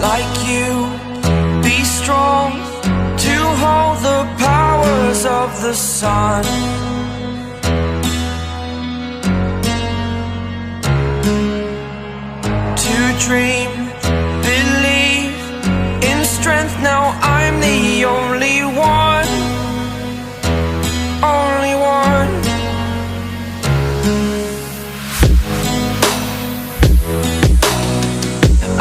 like you, be strong to hold the powers of the sun. To dream, believe in strength. Now I'm the only one, only one.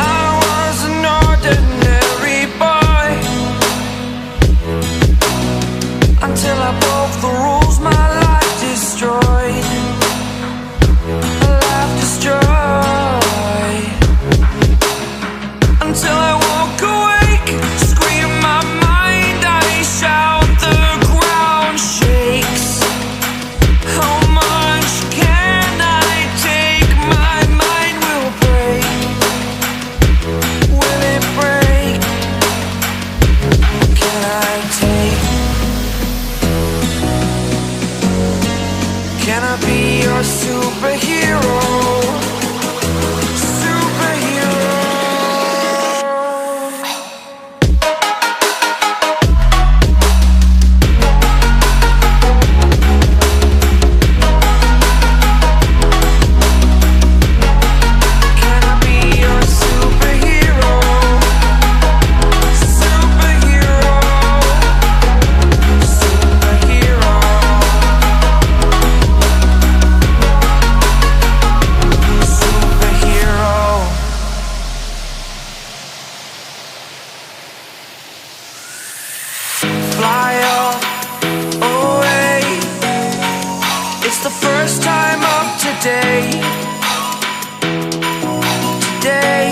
I was an ordinary boy until I broke the rules. My life destroyed, life destroyed. Until I woke awake, scream my mind, I shout, the ground shakes. How much can I take? My mind will break. Will it break? Can I take? Can I be your superhero? Fly up, away. It's the first time of today. Today.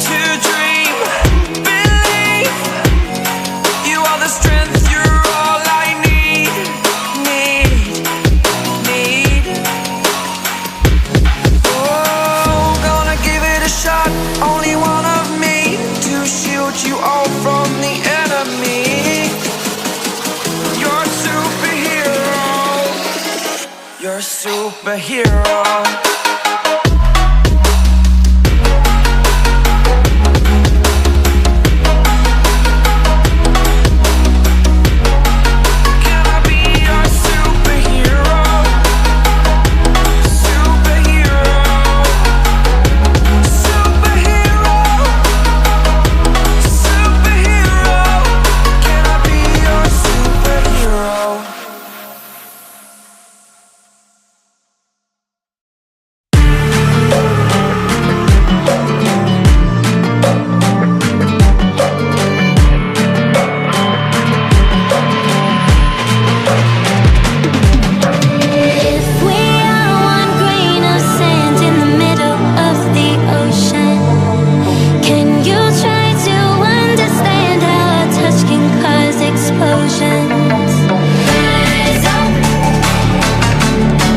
To dream, believe. You are the strength, you're all I need. Oh, gonna give it a shot. Only one of me to shield you all from the enemy. You're a superhero. You're a superhero. Can I be your superhero? Superhero. Superhero. Superhero. Can I be your superhero? If we are one grain of sand in the middle of the ocean, can you try to understand how a touch can cause explosions? Rise up,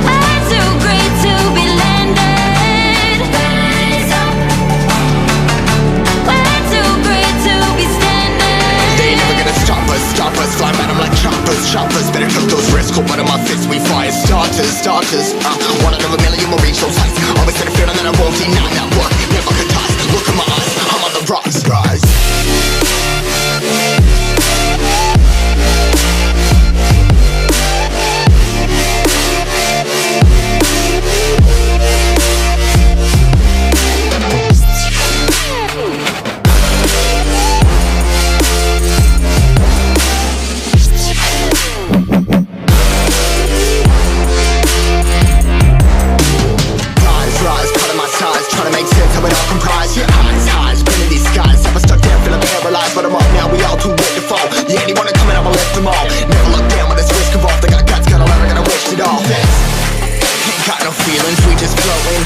we're too great to be landed. Rise up, we're too great to be standing. They ain't never gonna stop us, flying at 'em like choppers. Better took those risks, hold one of my fists, we fire starters. One out of a million will reach those heights. Always had a feeling that I won't deny that work, never could toss. Look in my eyes, I'm on the rise. Rise, cutting my size, trying to make sense of it all comprised. Highs, been in these skies. Never stuck down, feeling paralyzed, but I'm up now. We all too late to fall. Yeah, anyone coming, I'ma lift them all. Never look down when this risk involved. They got guts, got a lot, I gotta wish it all. Ain't got no feelings, we just flowing.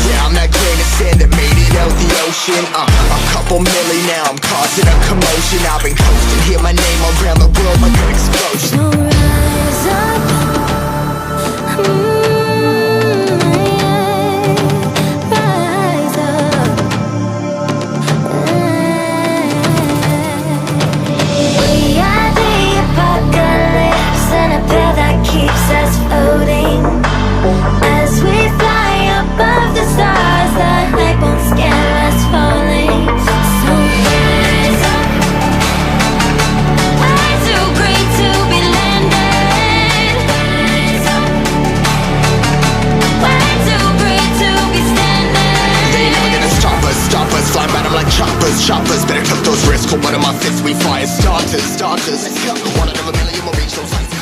Yeah, I'm that grain of sand that made it out the ocean. A couple milli now, I'm causing a commotion. I've been coasting, hear my name around the world like an explosion. So rise up. Rise up. We are the apocalypse, and a pill that keeps us floating. As we fly above the stars, the night won't stop. It's called one of my fists, we fire starters. One out of a million will reach those heights.